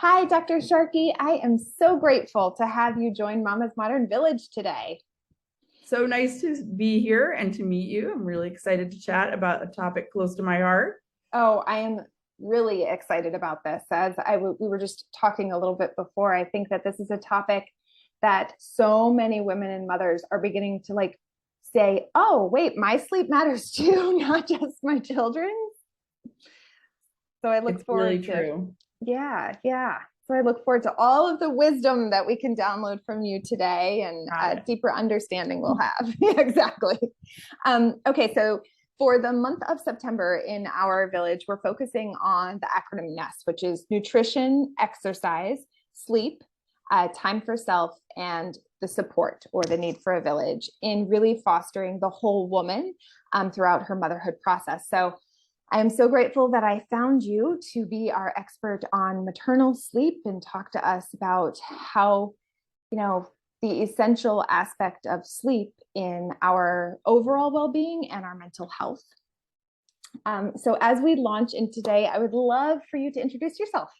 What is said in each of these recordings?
Hi, Dr. Sharkey. I am so grateful to have you join Mama's Modern Village today. So nice to be here and to meet you. I'm really excited to chat about a topic close to my heart. Oh, I am really excited about this. We were just talking a little bit before, I think that this is a topic that so many women and mothers are beginning to say, oh, wait, my sleep matters too, not just my children. So I look It's really forward to, true. yeah. So I look forward to all of the wisdom that we can download from you today and Got a it. deeper understanding we'll have. Exactly. Okay, so for the month of September in our village, we're focusing on the acronym NEST, which is nutrition, exercise, sleep, time for self, and the support or the need for a village in really fostering the whole woman throughout her motherhood process. So I am so grateful that I found you to be our expert on maternal sleep and talk to us about how, you know, the essential aspect of sleep in our overall well-being and our mental health. So as we launch in today, I would love for you to introduce yourself.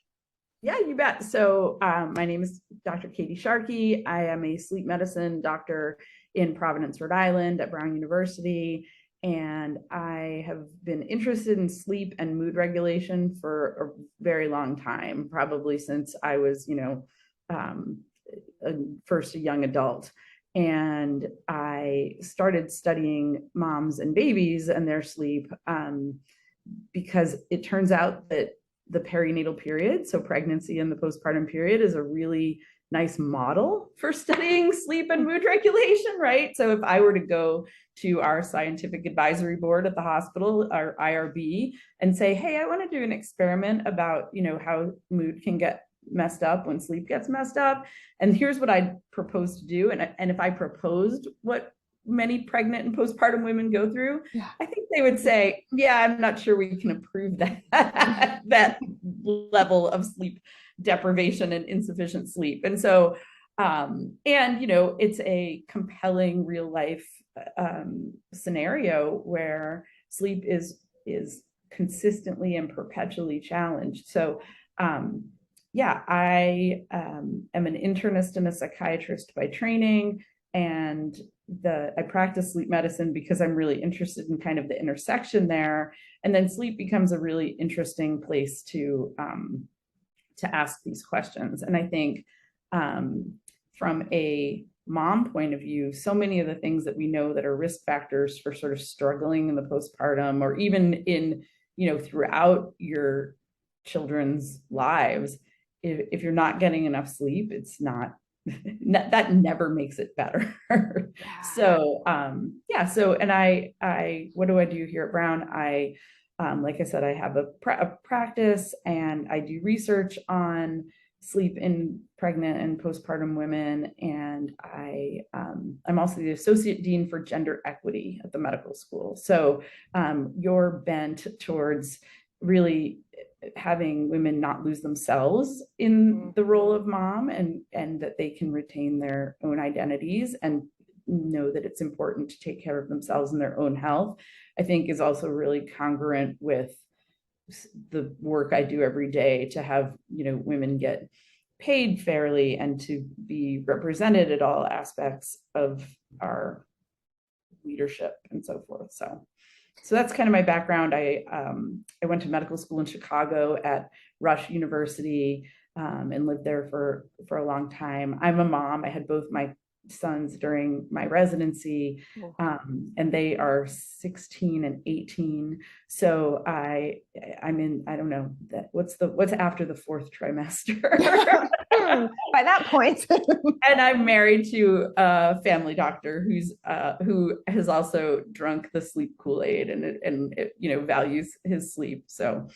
Yeah, you bet. So my name is Dr. Katie Sharkey. I am a sleep medicine doctor in Providence, Rhode Island at Brown University. And I have been interested in sleep and mood regulation for a very long time, probably since I was, um, first a young adult. And I started studying moms and babies and their sleep because it turns out that the perinatal period, so pregnancy and the postpartum period, is a really nice model for studying sleep and mood regulation, right? So if I were to go to our scientific advisory board at the hospital, our IRB, and say, hey, I want to do an experiment about, how mood can get messed up when sleep gets messed up. And here's what I propose to do. And if I proposed what many pregnant and postpartum women go through, Yeah. I think they would say, yeah, I'm not sure we can approve that that level of sleep deprivation and insufficient sleep. And so it's a compelling real life scenario where sleep is consistently and perpetually challenged. So I am an internist and a psychiatrist by training, and I practice sleep medicine because I'm really interested in kind of the intersection there. And then sleep becomes a really interesting place to ask these questions. And I think from a mom point of view, so many of the things that we know that are risk factors for sort of struggling in the postpartum or even in, throughout your children's lives, if you're not getting enough sleep, it's not that never makes it better. Yeah. So and I what do I do here at Brown? Like I said, I have a practice and I do research on sleep in pregnant and postpartum women. And I'm also the associate dean for gender equity at the medical school. So you're bent towards really having women not lose themselves in the role of mom, and that they can retain their own identities and know that it's important to take care of themselves and their own health, I think is also really congruent with the work I do every day to have, women get paid fairly and to be represented at all aspects of our leadership and so forth. So that's kind of my background. I went to medical school in Chicago at Rush University, and lived there for a long time. I'm a mom. I had both my sons during my residency, and they are 16 and 18. So I'm in, I don't know that what's after the fourth trimester. By that point. And I'm married to a family doctor who has also drunk the sleep Kool-Aid and values his sleep. So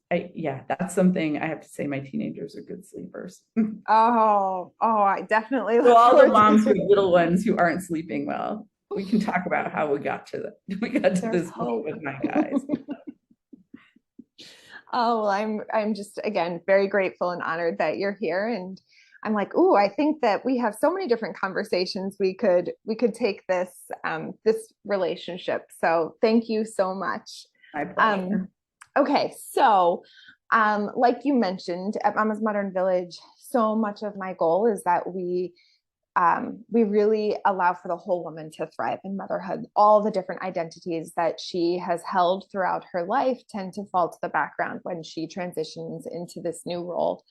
that's something I have to say. My teenagers are good sleepers. I definitely So look all the forward moms to with little ones who aren't sleeping well, we can talk about how we got to There's this point hope. with my guys. Oh, well, I'm just again very grateful and honored that you're here. And I'm like, ooh, I think that we have so many different conversations we could take this relationship. So thank you so much. My Um, pleasure. okay, so Like you mentioned, at Mama's Modern Village, so much of my goal is that we really allow for the whole woman to thrive in motherhood. All the different identities that she has held throughout her life tend to fall to the background when she transitions into this new role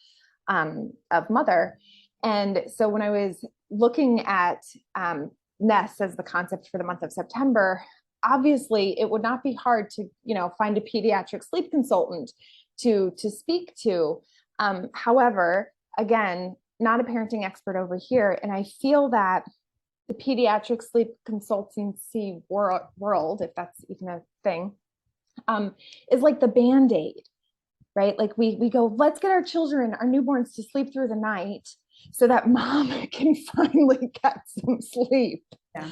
of mother. And so when I was looking at Nest as the concept for the month of September, obviously it would not be hard to, find a pediatric sleep consultant to speak to. However, again, not a parenting expert over here, and I feel that the pediatric sleep consultancy world, if that's even a thing, is like the band-aid, right? Like we go, let's get our children, our newborns, to sleep through the night so that mom can finally get some sleep. Yeah.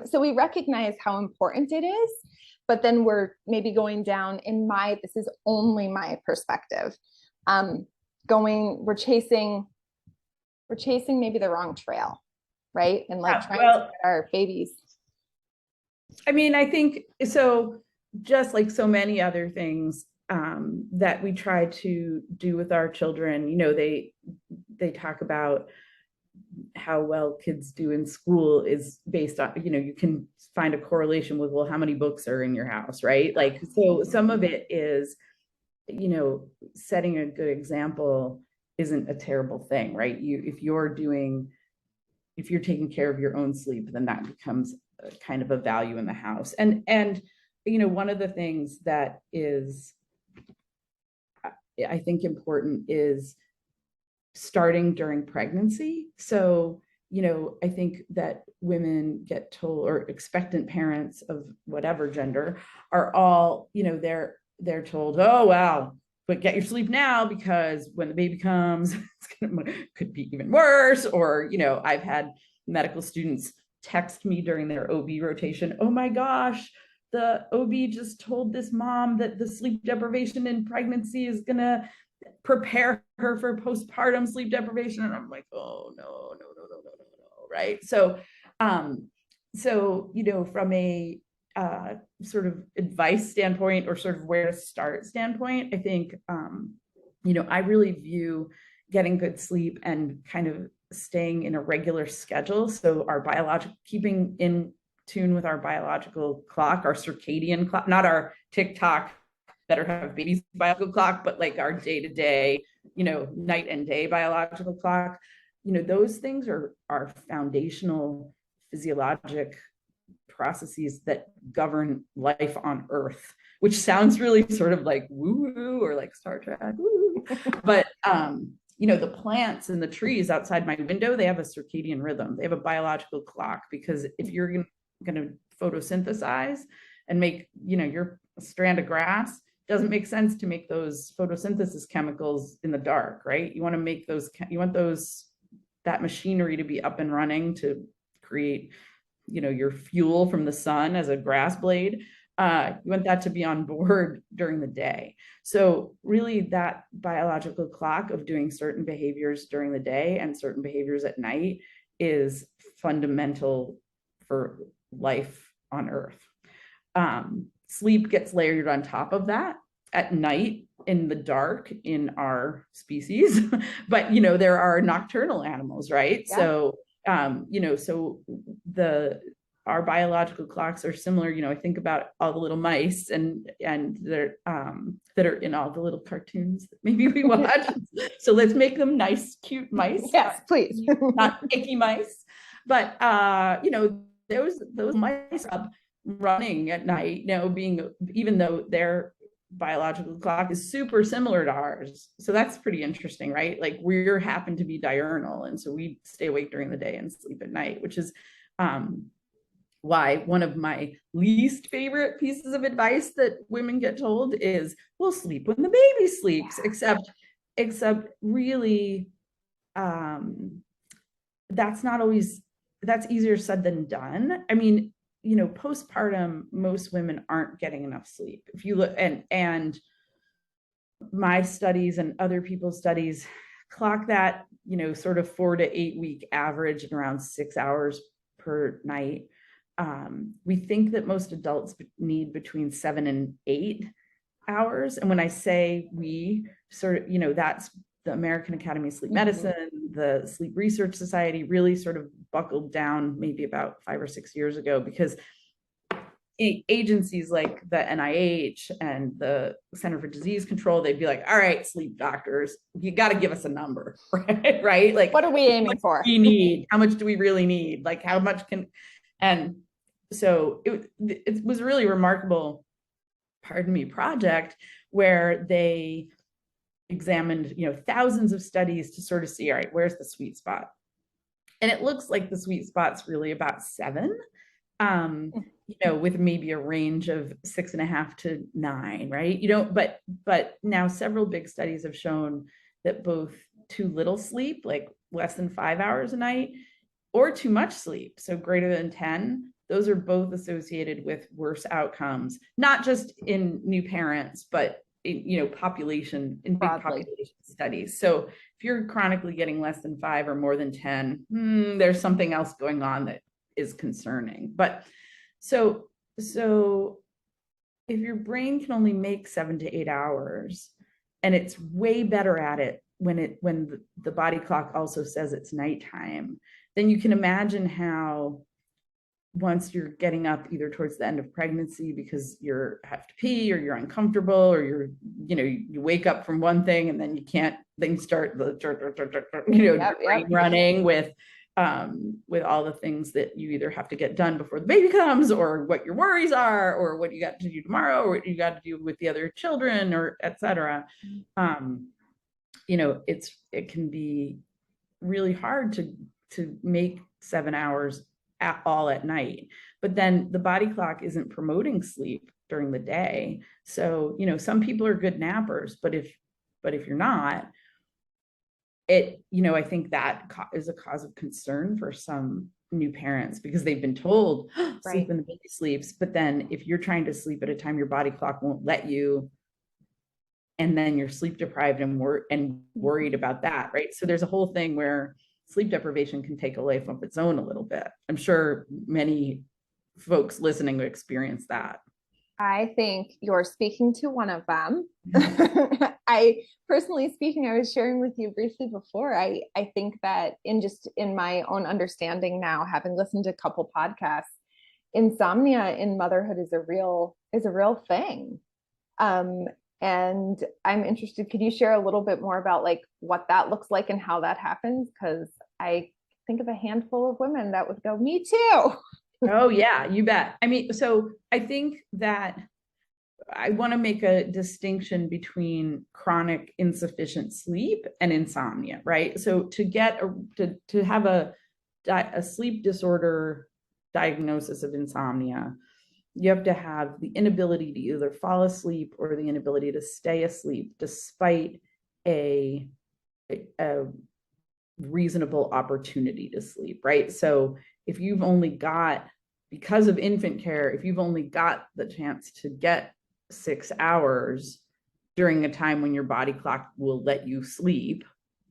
So we recognize how important it is, but then we're maybe going down this is only my perspective, we're chasing maybe the wrong trail, right? And like trying to get our babies. I mean, I think so, just like so many other things that we try to do with our children, they talk about how well kids do in school is based on, you can find a correlation with, well, how many books are in your house, right? Like, so some of it is, setting a good example isn't a terrible thing, right? If you're taking care of your own sleep, then that becomes kind of a value in the house. And one of the things that is, I think, important is starting during pregnancy. So, I think that women get told, or expectant parents of whatever gender are all, they're told, oh, wow, but get your sleep now, because when the baby comes, could be even worse. Or, I've had medical students text me during their OB rotation, oh my gosh, the OB just told this mom that the sleep deprivation in pregnancy is gonna prepare her for postpartum sleep deprivation. And I'm like, oh no, right? So from a sort of advice standpoint, or sort of where to start standpoint, I think I really view getting good sleep and kind of staying in a regular schedule, so keeping in tune with our biological clock, our circadian clock, not our TikTok better have babies biological clock, but like our day-to-day, night and day biological clock. Those things are foundational physiologic processes that govern life on Earth, which sounds really sort of like woo-woo or like Star Trek, woo. But the plants and the trees outside my window, they have a circadian rhythm. They have a biological clock, because if you're going to photosynthesize and make, your strand of grass, doesn't make sense to make those photosynthesis chemicals in the dark, right? You want to make that machinery to be up and running to create, your fuel from the sun as a grass blade. You want that to be on board during the day. So really, that biological clock of doing certain behaviors during the day and certain behaviors at night is fundamental for life on Earth. Sleep gets layered on top of that at night in the dark in our species, but there are nocturnal animals, right? Yeah. So our biological clocks are similar. I think about all the little mice and they're that are in all the little cartoons that maybe we watch. So let's make them nice, cute mice. Yes, please. Not icky mice, but those mice are running at night, even though their biological clock is super similar to ours. So that's pretty interesting, right? Like, we happen to be diurnal, and so we stay awake during the day and sleep at night, which is why one of my least favorite pieces of advice that women get told is, well, sleep when the baby sleeps. Except really, that's easier said than done. I mean, postpartum, most women aren't getting enough sleep. If you look, and my studies and other people's studies clock that, sort of 4 to 8 week average at around 6 hours per night. We think that most adults need between 7 and 8 hours. And when I say we, sort of, that's the American Academy of Sleep Medicine, the Sleep Research Society really sort of buckled down maybe about 5 or 6 years ago, because agencies like the NIH and the Center for Disease Control, they'd be like, all right, sleep doctors, you got to give us a number, right? Right? Like, what are we aiming for? We need, how much do we really need? Like, how much and so it was a really remarkable, project where they examined, thousands of studies to sort of see, all right, where's the sweet spot? And it looks like the sweet spot's really about 7, with maybe a range of 6.5 to 9, right? But now several big studies have shown that both too little sleep, like less than 5 hours a night, or too much sleep, so greater than 10, those are both associated with worse outcomes, not just in new parents, but population, in big population studies. So if you're chronically getting less than 5 or more than 10, there's something else going on that is concerning. But so if your brain can only make 7 to 8 hours, and it's way better at it when the body clock also says it's nighttime, then you can imagine how, once you're getting up either towards the end of pregnancy because you have to pee, or you're uncomfortable, or you wake up from one thing and then you can't, then you start the brain running with all the things that you either have to get done before the baby comes, or what your worries are, or what you got to do tomorrow, or what you got to do with the other children, or etc. It can be really hard to make 7 hours at night, but then the body clock isn't promoting sleep during the day. So some people are good nappers, but if you're not, I think that is a cause of concern for some new parents, because they've been told sleep when the baby sleeps, but then if you're trying to sleep at a time your body clock won't let you, and then you're sleep deprived and worried about that, right? So there's a whole thing where sleep deprivation can take a life of its own a little bit. I'm sure many folks listening would experience that. I think you're speaking to one of them. Personally speaking, I was sharing with you briefly before, I think that in my own understanding now, having listened to a couple podcasts, insomnia in motherhood is a real thing. And I'm interested, could you share a little bit more about like what that looks like and how that happens? Because I think of a handful of women that would go, me too. Oh yeah, you bet. I mean, so I think that I want to make a distinction between chronic insufficient sleep and insomnia, right? So to have a sleep disorder diagnosis of insomnia, you have to have the inability to either fall asleep or the inability to stay asleep despite a reasonable opportunity to sleep, right? So if you've only got, because of infant care, if you've only got the chance to get 6 hours during a time when your body clock will let you sleep,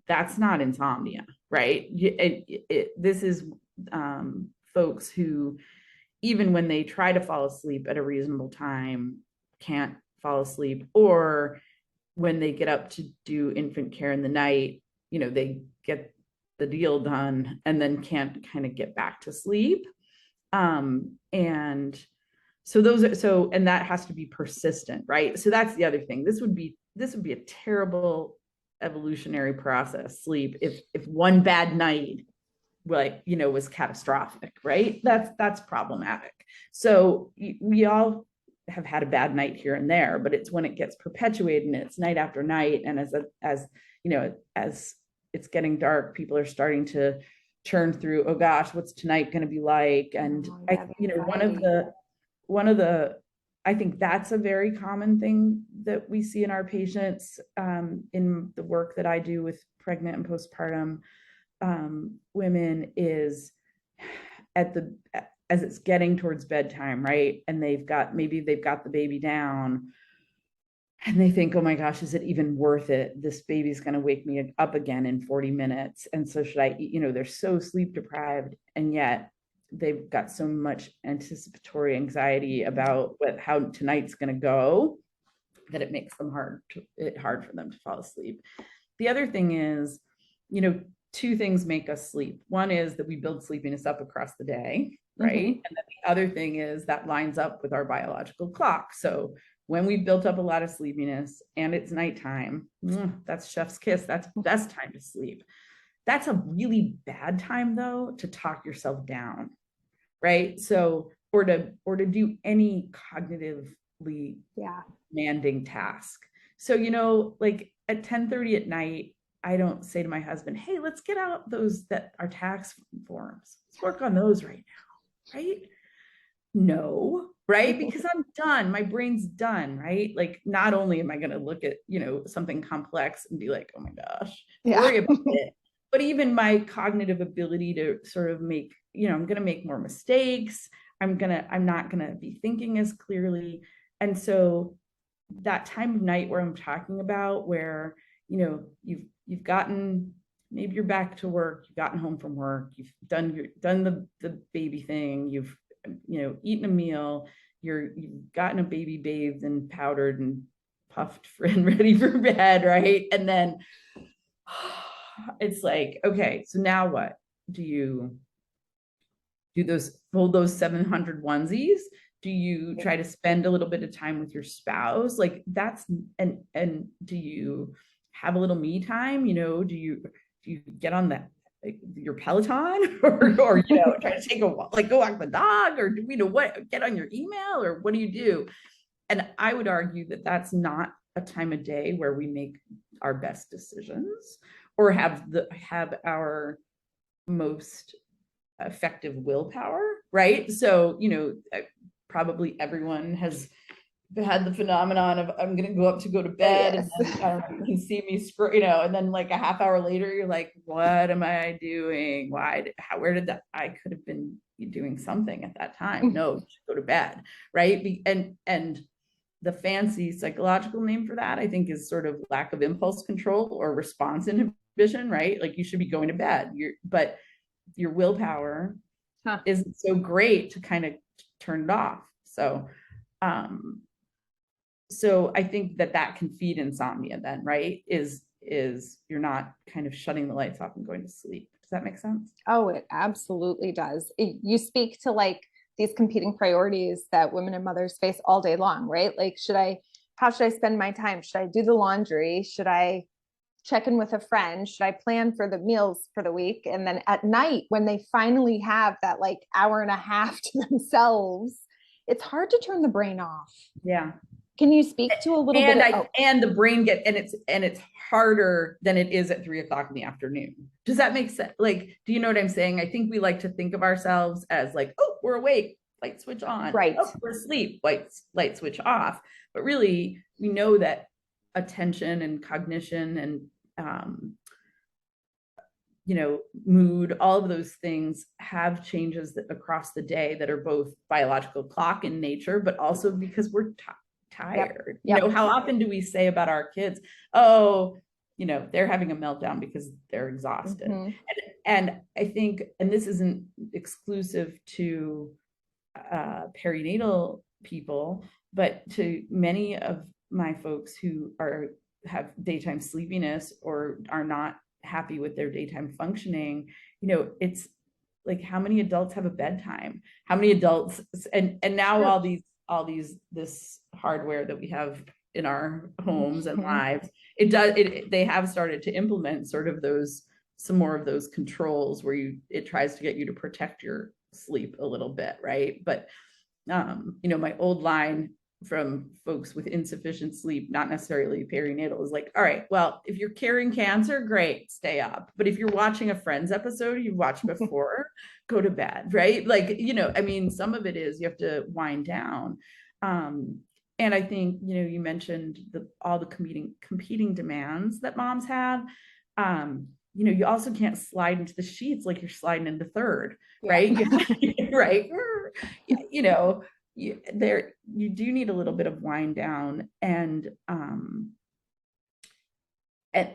that's not insomnia, right? This is folks who, even when they try to fall asleep at a reasonable time, can't fall asleep, or when they get up to do infant care in the night, they get the deal done and then can't kind of get back to sleep. And so and that has to be persistent, right? So that's the other thing. This would be a terrible evolutionary process, sleep, if one bad night was catastrophic, right? That's problematic. So we all have had a bad night here and there, but it's when it gets perpetuated and it's night after night, and as it's getting dark, people are starting to churn through, oh gosh, what's tonight going to be like? And one of the I think that's a very common thing that we see in our patients, in the work that I do with pregnant and postpartum women, is as it's getting towards bedtime, right? And maybe they've got the baby down and they think, oh my gosh, is it even worth it? This baby's going to wake me up again in 40 minutes. And so should I eat? They're so sleep deprived, and yet they've got so much anticipatory anxiety about how tonight's going to go. that it makes them hard for them to fall asleep. The other thing is, you know, two things make us sleep. One is that we build sleepiness up across the day, right? Mm-hmm. And then the other thing is that lines up with our biological clock. So when we've built up a lot of sleepiness and it's nighttime, that's chef's kiss. That's the best time to sleep. That's a really bad time, though, to talk yourself down, right? So, or to do any cognitively demanding task. So, you know, like at 10:30 at night, I don't say to my husband, hey, let's get out those that are tax forms. Let's work on those right now, right? No, right? Because I'm done. My brain's done, right? Like, not only am I going to look at, you know, something complex and be like, oh my gosh, worry about it, but even my cognitive ability to sort of make, you know, I'm going to make more mistakes. I'm not going to be thinking as clearly. And so that time of night where I'm talking about, where, you know, you've gotten, maybe you're back to work, you've gotten home from work, you've done the baby thing, you've, you know, eaten a meal, you've gotten a baby bathed and powdered and puffed and ready for bed, right? And then it's like, okay, so now what? Do you fold those 700 onesies? Do you try to spend a little bit of time with your spouse? Like that's, and do you have a little me time? You know, do you get on that, like, your Peloton or you know, try to take a walk, like go walk the dog, or you know what, get on your email, or what do you do? And I would argue that that's not a time of day where we make our best decisions or have our most effective willpower, right? So, you know, probably everyone has had the phenomenon of I'm going to go to bed, and then you can see me scroll, you know, and then like a half hour later, you're like, what am I doing? Where did that? I could have been doing something at that time. No, go to bed, right? And the fancy psychological name for that, I think, is sort of lack of impulse control or response inhibition, right? Like you should be going to bed. But your willpower isn't so great to kind of turn it off. So I think that can feed insomnia then, right? Is you're not kind of shutting the lights off and going to sleep. Does that make sense? Oh, it absolutely does. You speak to like these competing priorities that women and mothers face all day long, right? Like, how should I spend my time? Should I do the laundry? Should I check in with a friend? Should I plan for the meals for the week? And then at night, when they finally have that like hour and a half to themselves, it's hard to turn the brain off. Yeah. Can you speak to a little bit of, and the brain it's harder than it is at 3:00 in the afternoon. Does that make sense? Like, do you know what I'm saying? I think we like to think of ourselves as like, oh, we're awake, light switch on. Right. Oh, we're asleep, light switch off. But really, we know that attention and cognition and you know, mood, all of those things have changes across the day that are both biological clock in nature, but also because we're tired. Yep. You know, how often do we say about our kids, oh, you know, they're having a meltdown because they're exhausted. Mm-hmm. And I think, and this isn't exclusive to perinatal people, but to many of my folks who have daytime sleepiness or are not happy with their daytime functioning, you know, it's like, how many adults have a bedtime? How many adults, and now this hardware that we have in our homes and lives, they have started to implement sort of some more of those controls where it tries to get you to protect your sleep a little bit, right? But you know, my old line from folks with insufficient sleep, not necessarily perinatal, is like, all right, well, if you're carrying cancer, great, stay up. But if you're watching a Friends episode you've watched before, go to bed, right? Like, you know, I mean, some of it is you have to wind down. And I think, you know, you mentioned all the competing demands that moms have. You know, you also can't slide into the sheets like you're sliding into third, right? Right. You know, you do need a little bit of wind down, and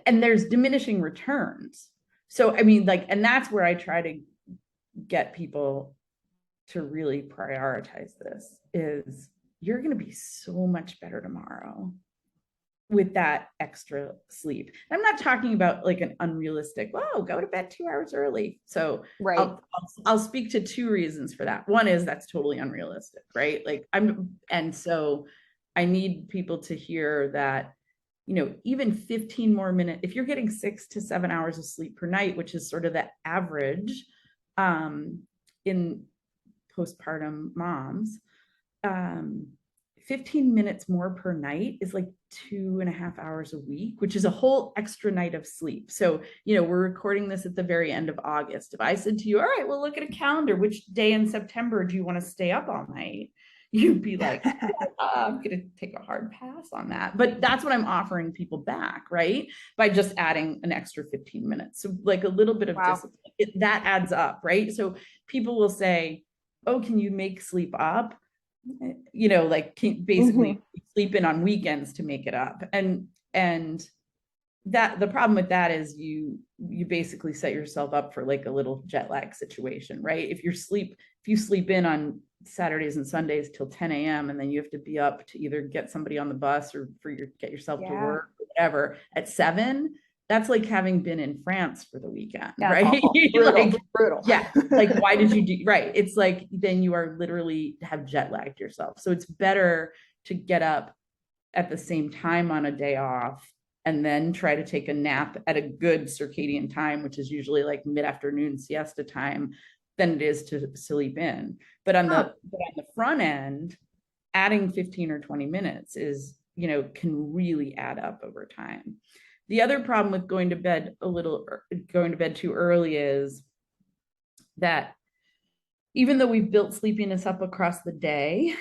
there's diminishing returns. So, I mean, like, and that's where I try to get people to really prioritize this, is you're going to be so much better tomorrow. with that extra sleep. I'm not talking about like an unrealistic, oh, go to bed 2 hours early. So Right. I'll speak to two reasons for that. One is that's totally unrealistic, right? Like and so I need people to hear that, even 15 more minutes, if you're getting 6 to 7 hours of sleep per night, which is sort of the average in postpartum moms, um, 15 minutes more per night is like 2.5 hours a week, which is a whole extra night of sleep. So, we're recording this at the very end of August. If I said to you, all right, well, look at a calendar, which day in September do you want to stay up all night? You'd be like, I'm going to take a hard pass on that. But that's what I'm offering people back, right? By just adding an extra 15 minutes. So like a little bit of discipline, that adds up, right? So people will say, oh, can you make sleep up? Like basically sleep in on weekends to make it up. And that the problem with that is you basically set yourself up for like a little jet lag situation, right? If you sleep in on Saturdays and Sundays till 10 a.m. and then you have to be up to either get somebody on the bus or get yourself to work or whatever at 7, that's like having been in France for the weekend, right? Brutal. Yeah. Like, why did you do, right? It's like, then you are literally have jet lagged yourself. So it's better to get up at the same time on a day off and then try to take a nap at a good circadian time, which is usually like mid-afternoon siesta time, than it is to sleep in. But on the front end, adding 15 or 20 minutes is, can really add up over time. The other problem with going to bed too early is that even though we've built sleepiness up across the day,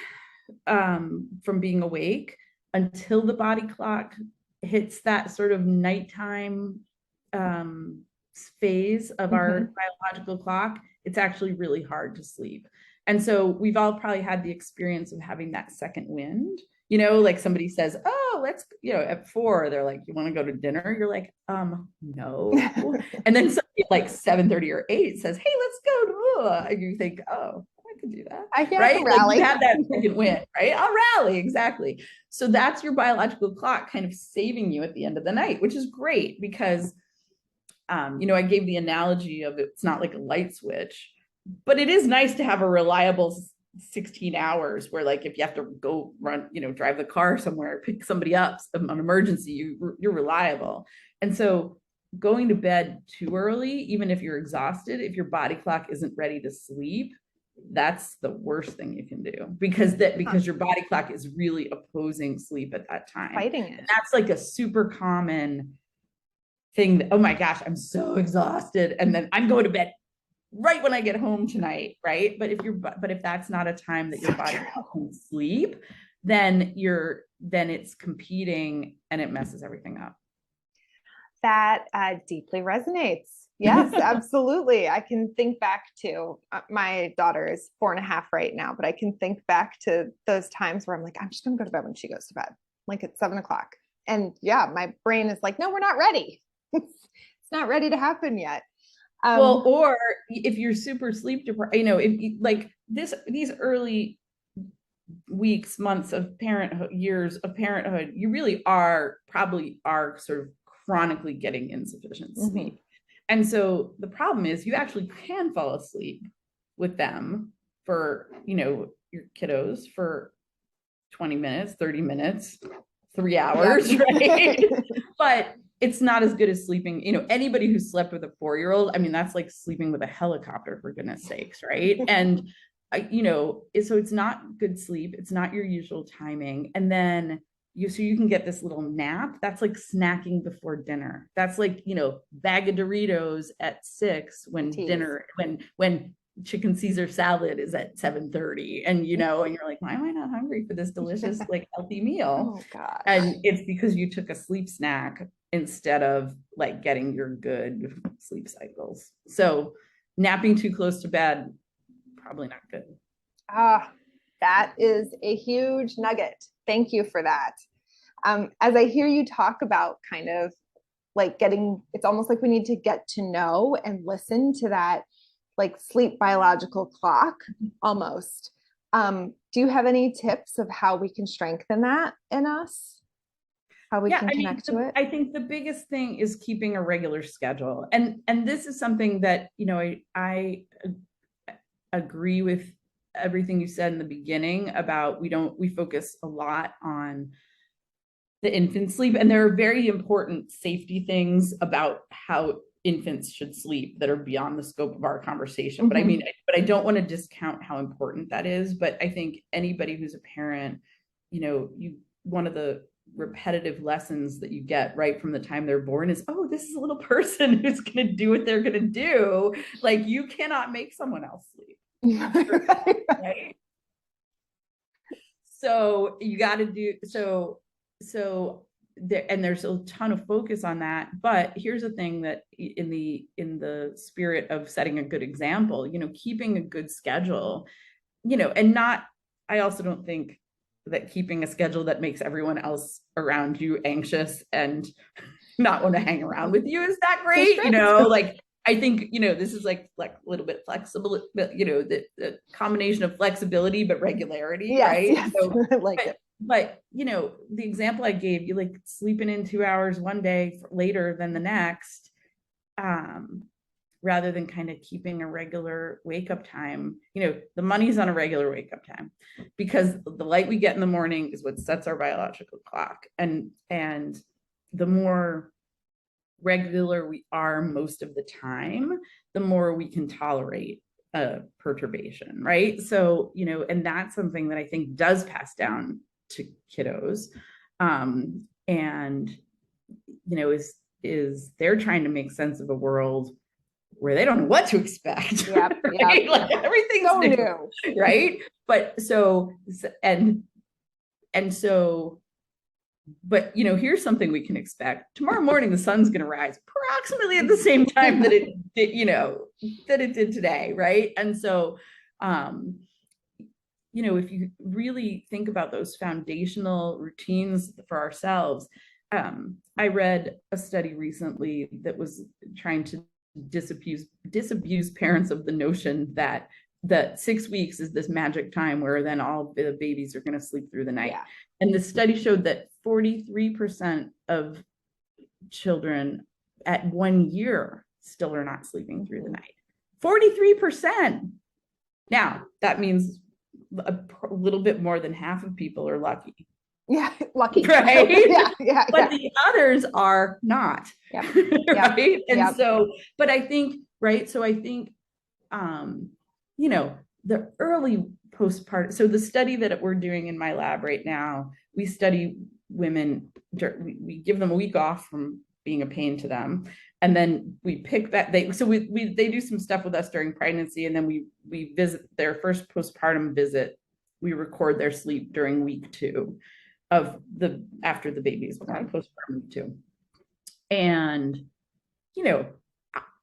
from being awake, until the body clock hits that sort of nighttime phase of our biological clock, it's actually really hard to sleep. And so we've all probably had the experience of having that second wind. Like somebody says, oh, let's, at 4, they're like, you want to go to dinner? You're like, no. And then somebody like 7:30 or 8 says, hey, let's go. And you think, oh, I could do that. I can right? rally. Like you have that second win, right? I'll rally, exactly. So that's your biological clock kind of saving you at the end of the night, which is great because, I gave the analogy of it's not like a light switch, but it is nice to have a reliable 16 hours where like if you have to go run, drive the car somewhere, pick somebody up, an emergency, you're reliable. And so going to bed too early, even if you're exhausted, if your body clock isn't ready to sleep, that's the worst thing you can do because your body clock is really opposing sleep at that time. Fighting it. And that's like a super common thing that, oh my gosh, I'm so exhausted. And then I'm going to bed right when I get home tonight, right? But if that's not a time that your body can sleep, then it's competing and it messes everything up. That deeply resonates. Yes, absolutely. I can think back to my daughter is 4.5 right now, but I can think back to those times where I'm like, I'm just going to go to bed when she goes to bed, like at 7:00. And yeah, my brain is like, no, we're not ready. It's not ready to happen yet. Well, or if you're super sleep deprived, if you, like these early weeks, months of parenthood, years of parenthood, you really probably are sort of chronically getting insufficient sleep. And so the problem is you actually can fall asleep with them for, your kiddos for 20 minutes, 30 minutes, 3 hours, right? But it's not as good as sleeping, anybody who slept with a 4-year-old, I mean, that's like sleeping with a helicopter, for goodness sakes, right? And, so it's not good sleep. It's not your usual timing. And then so you can get this little nap. That's like snacking before dinner. That's like, bag of Doritos at 6 when dinner, when chicken Caesar salad is at 7:30 and and you're like, why am I not hungry for this delicious like healthy meal? Oh gosh. And it's because you took a sleep snack instead of like getting your good sleep cycles. So napping too close to bed, probably not good. That is a huge nugget. Thank you for that. As I hear you talk about kind of like it's almost like we need to get to know and listen to that like sleep biological clock almost. Do you have any tips of how we can strengthen that in us? how we Yeah, can I mean, connect to it? I think the biggest thing is keeping a regular schedule. And this is something that, you know, I agree with everything you said in the beginning about we focus a lot on the infant sleep, and there are very important safety things about how infants should sleep that are beyond the scope of our conversation. But I mean, but I don't want to discount how important that is. But I think anybody who's a parent, you know, one of the repetitive lessons that you get right from the time they're born is, oh, this is a little person who's going to do what they're going to do. Like, you cannot make someone else sleep. Right? So you got to do so there, and there's a ton of focus on that. But here's the thing, that in the spirit of setting a good example, you know, keeping a good schedule, you know, and not, I also don't think that keeping a schedule that makes everyone else around you anxious and not want to hang around with you is that great, you know, like, I think, you know, this is like a little bit flexible, but, you know, the combination of flexibility but regularity, yes, right? Yes, so, I like it. But, you know, the example I gave you, like sleeping in 2 hours one day later than the next, rather than kind of keeping a regular wake up time, you know, the money's on a regular wake up time, because the light we get in the morning is what sets our biological clock. And the more regular we are most of the time, the more we can tolerate a perturbation, right? So, you know, and that's something that I think does pass down to kiddos. And, you know, is they're trying to make sense of a world where they don't know what to expect. Yep, right? Like, everything's so new, right? But so, and so, but, you know, here's something we can expect. Tomorrow morning, the sun's going to rise approximately at the same time that it did, you know, that it did today, right? And so, you know, if you really think about those foundational routines for ourselves, I read a study recently that was trying to disabuse parents of the notion that 6 weeks is this magic time where then all the babies are going to sleep through the night. Yeah. And the study showed that 43% of children at 1 year still are not sleeping through the night. 43%. Now, that means a little bit more than half of people are lucky. Yeah, lucky. Right? Yeah. But the others are not. Yep. Right? And yep. So, but I think, right? So I think, you know, the early postpartum, so the study that we're doing in my lab right now, we study women, we give them a week off from being a pain to them. And then we pick that, they do some stuff with us during pregnancy, and then we visit their first postpartum visit. We record their sleep during week 2 after the baby's born, postpartum week 2. And, you know,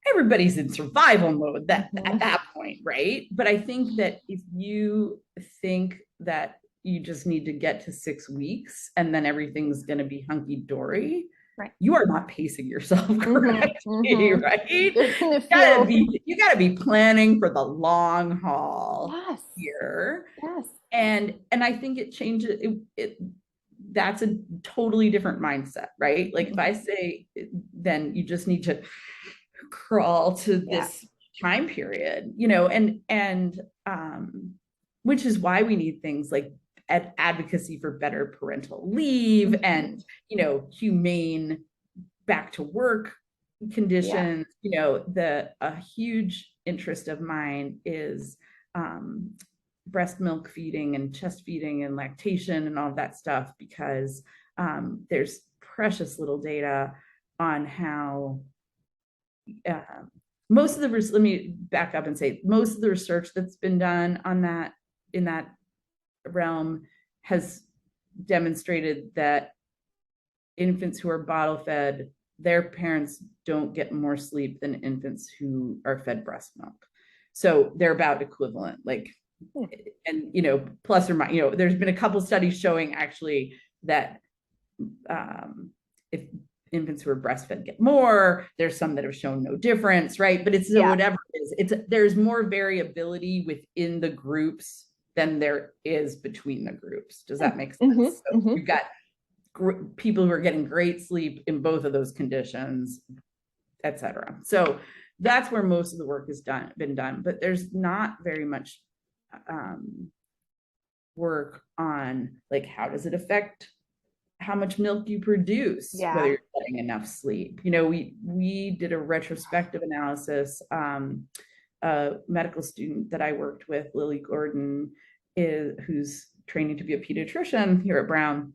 everybody's in survival mode at that point, right? But I think that if you think that you just need to get to 6 weeks and then everything's going to be hunky-dory, right, you are not pacing yourself correctly, right? You gotta be planning for the long haul. Yes. Here. Yes. And I think it changes that's a totally different mindset, right? Like, if I say, then you just need to crawl to this time period, you know, and which is why we need things like advocacy for better parental leave and, you know, humane back to work conditions. You know, a huge interest of mine is breast milk feeding and chest feeding and lactation and all of that stuff, because there's precious little data on how most of the, let me back up and say, most of the research that's been done on that, in that realm, has demonstrated that infants who are bottle fed, their parents don't get more sleep than infants who are fed breast milk. So they're about equivalent, like, and, you know, plus or minus, you know, there's been a couple studies showing actually that if infants who are breastfed get more, there's some that have shown no difference, right? But it's whatever it is, there's more variability within the groups than there is between the groups. Does that make sense? So you've got people who are getting great sleep in both of those conditions, et cetera. So that's where most of the work has been done, but there's not very much work on like, how does it affect how much milk you produce, whether you're getting enough sleep. We did a retrospective analysis. A medical student that I worked with, Lily Gordon, who's training to be a pediatrician here at Brown,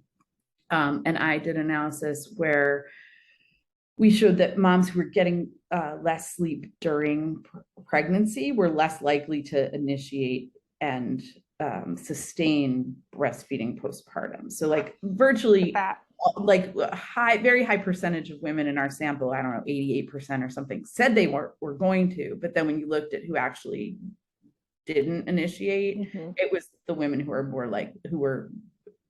and I did analysis where we showed that moms who were getting less sleep during pregnancy were less likely to initiate and sustain breastfeeding postpartum. So like virtually like very high percentage of women in our sample, I don't know, 88% or something, said they were going to, but then when you looked at who actually didn't initiate, it was the women who were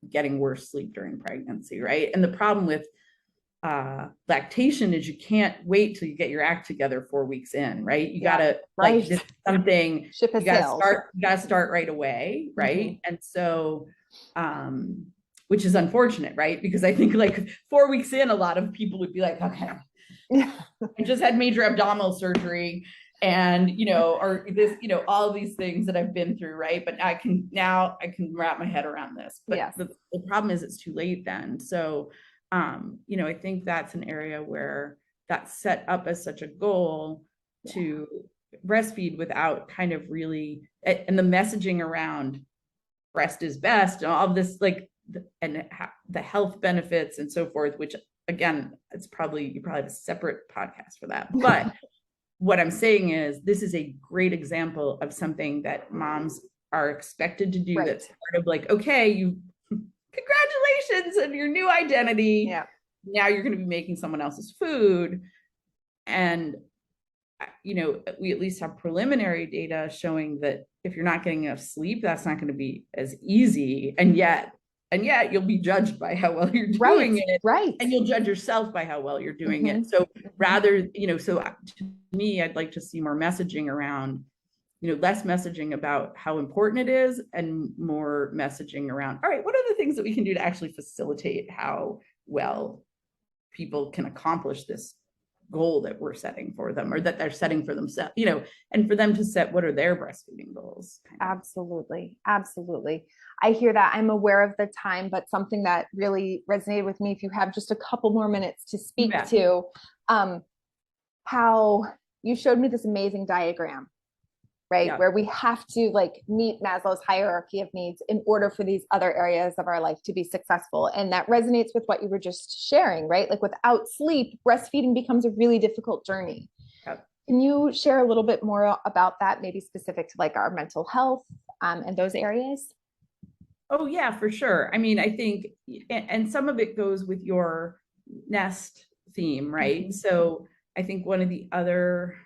getting worse sleep during pregnancy, right? And the problem with lactation is you can't wait till you get your act together 4 weeks in, right? You gotta like this is something you gotta start right away, right? And so which is unfortunate, right? Because I think like 4 weeks in, a lot of people would be like, okay, I just had major abdominal surgery and or this, all of these things that I've been through, right? But I can wrap my head around this. But the problem is it's too late then. So I think that's an area where that's set up as such a goal to breastfeed without kind of really, and the messaging around breast is best and all of this, like, and the health benefits and so forth, which again, you probably have a separate podcast for that. But what I'm saying is this is a great example of something that moms are expected to do. That's part of like, okay, congratulations on your new identity. Yeah. Now you're going to be making someone else's food. And, we at least have preliminary data showing that if you're not getting enough sleep, that's not going to be as easy. And yet you'll be judged by how well you're doing it. Right. And you'll judge yourself by how well you're doing it. So rather, so to me, I'd like to see more messaging around, less messaging about how important it is and more messaging around, all right, what are the things that we can do to actually facilitate how well people can accomplish this goal that we're setting for them or that they're setting for themselves, and for them to set what are their breastfeeding goals. Absolutely. Absolutely. I hear that. I'm aware of the time, but something that really resonated with me, if you have just a couple more minutes to speak to, how you showed me this amazing diagram, right? Yeah. Where we have to like meet Maslow's hierarchy of needs in order for these other areas of our life to be successful. And that resonates with what you were just sharing, right? Like without sleep, breastfeeding becomes a really difficult journey. Yep. Can you share a little bit more about that, maybe specific to like our mental health and those areas? Oh yeah, for sure. I mean, I think, and some of it goes with your nest theme, right? So I think one of the other,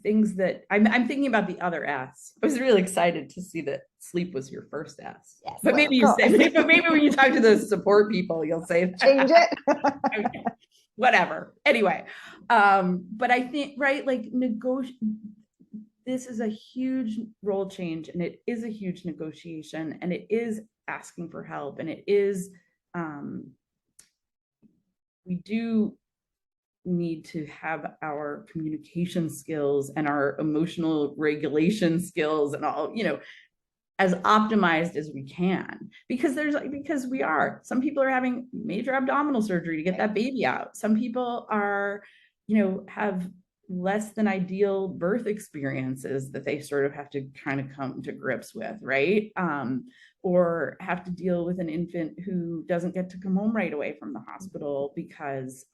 things that I'm thinking about the other S. I was really excited to see that sleep was your first S. Yes, but maybe maybe when you talk to the support people, you'll say that. Change it. Okay. Whatever. Anyway, but I think, right, like this is a huge role change and it is a huge negotiation and it is asking for help and it is, we do need to have our communication skills and our emotional regulation skills and all, as optimized as we can, because some people are having major abdominal surgery to get that baby out. Some people are, have less than ideal birth experiences that they sort of have to kind of come to grips with, right? Or have to deal with an infant who doesn't get to come home right away from the hospital because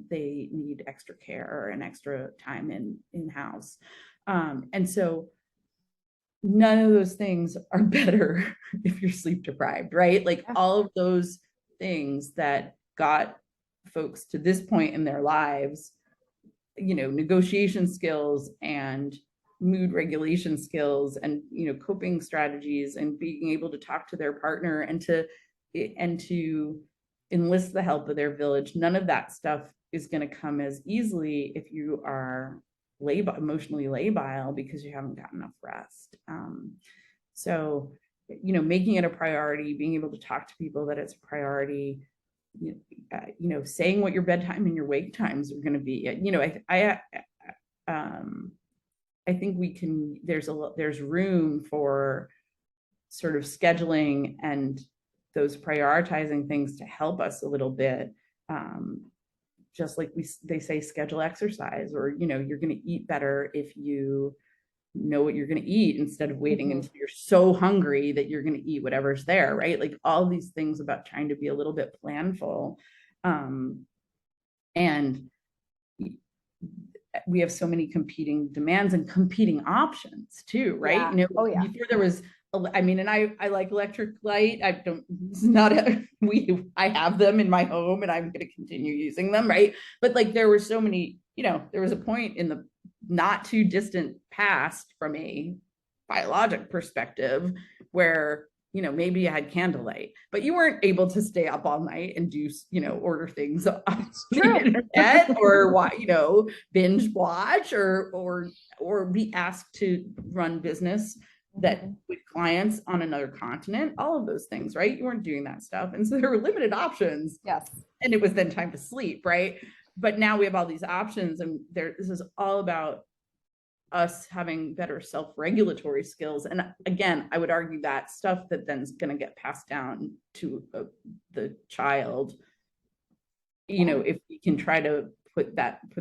they need extra care and extra time in-house. And so none of those things are better if you're sleep deprived, right? Like all of those things that got folks to this point in their lives, negotiation skills and mood regulation skills and, coping strategies and being able to talk to their partner and to enlist the help of their village. None of that stuff is going to come as easily if you are emotionally labile because you haven't got enough rest. So making it a priority, being able to talk to people that it's a priority, saying what your bedtime and your wake times are going to be. I think there's room for sort of scheduling and those prioritizing things to help us a little bit. Just like they say, schedule exercise, or, you're going to eat better if you know what you're going to eat instead of waiting until you're so hungry that you're going to eat whatever's there, right? Like all these things about trying to be a little bit planful. And we have so many competing demands and competing options too, right? Yeah. Before there was, and I like electric light. I have them in my home and I'm going to continue using them, right? But like there were so many, there was a point in the not too distant past from a biologic perspective where, maybe you had candlelight, but you weren't able to stay up all night and do, order things on the internet or, binge watch or be asked to run business that with clients on another continent, all of those things, right? You weren't doing that stuff. And so there were limited options. Yes. And it was then time to sleep, right? But now we have all these options, and this is all about us having better self-regulatory skills. And again, I would argue that stuff that then is going to get passed down to the child, if we can try to put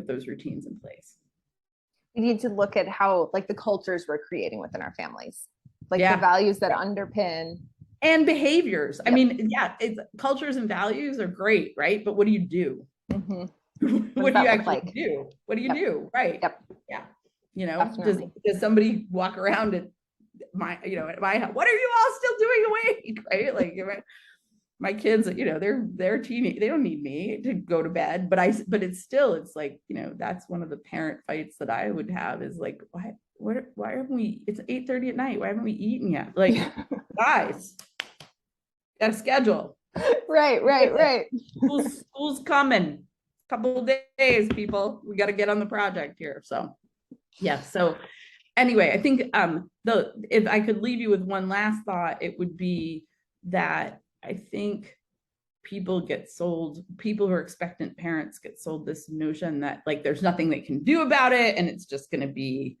those routines in place. We need to look at how, like, the cultures we're creating within our families, like the values that underpin and behaviors. Cultures and values are great, right? But what do you do? What do you actually do? What do you do? Right. Yep. Yeah. Does somebody walk around at my house? What are you all still doing awake? Right? Like my kids, they're teenage, they don't need me to go to bed, but it's like, that's one of the parent fights that I would have is like, why haven't we, it's 8:30 at night. Why haven't we eaten yet? Like, guys, got a schedule. Right. School's coming. Couple of days, people. We got to get on the project here. So, yeah. So, anyway, I think if I could leave you with one last thought, it would be that I think people who are expectant parents get sold this notion that like there's nothing they can do about it, and it's just going to be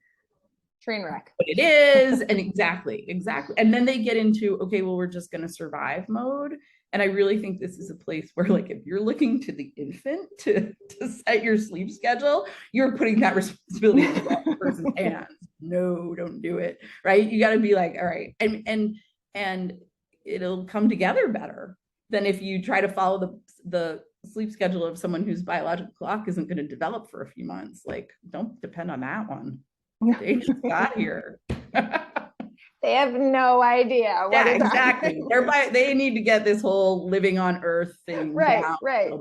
train wreck. What it is, and exactly. And then they get into, okay, well, we're just going to survive mode. And I really think this is a place where, like, if you're looking to the infant to set your sleep schedule, you're putting that responsibility in that person's hands. No, don't do it. Right? You got to be like, all right, and it'll come together better than if you try to follow the sleep schedule of someone whose biological clock isn't going to develop for a few months. Like, don't depend on that one. They just got here. They have no idea. Exactly. They need to get this whole living on Earth thing down. Right.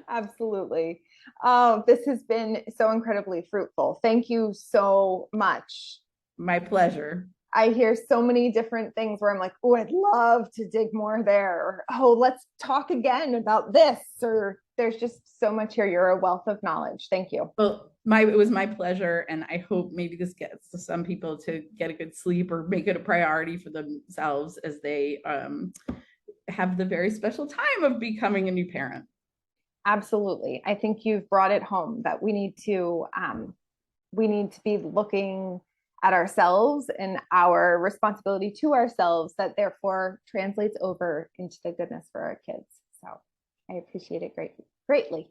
Absolutely. Oh, this has been so incredibly fruitful. Thank you so much. My pleasure. I hear so many different things where I'm like, oh, I'd love to dig more there. Or, oh, let's talk again about this. Or there's just so much here. You're a wealth of knowledge. Thank you. Well, it was my pleasure. And I hope maybe this gets to some people to get a good sleep or make it a priority for themselves as they have the very special time of becoming a new parent. Absolutely. I think you've brought it home that we need to be looking at ourselves and our responsibility to ourselves that therefore translates over into the goodness for our kids. So I appreciate it greatly.